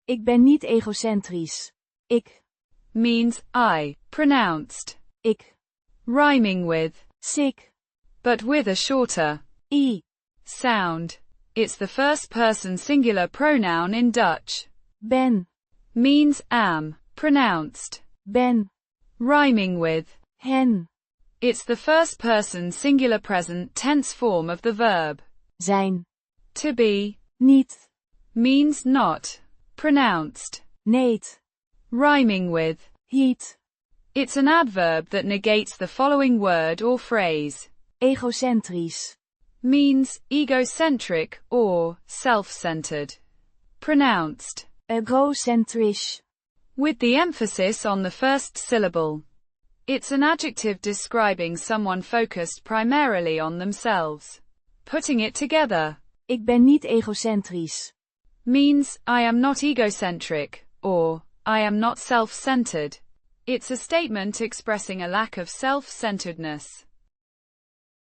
Ik ben niet egocentrisch. Ik means I, pronounced ik, rhyming with sick, but with a shorter I sound. It's the first person singular pronoun in Dutch. ben, Means am, pronounced ben, rhyming with. hen, It's the first person singular present tense form of the verb zijn, to be. niet, Means not, pronounced neet, rhyming with. heat, It's an adverb that negates the following word or phrase. egocentrisch, Means egocentric or self-centered. Pronounced eh-goh-sen-trish, with the emphasis on the first syllable. It's an adjective describing someone focused primarily on themselves. Putting it together. ik ben niet egocentrisch. Means I am not egocentric, or I am not self-centered. It's a statement expressing a lack of self-centeredness.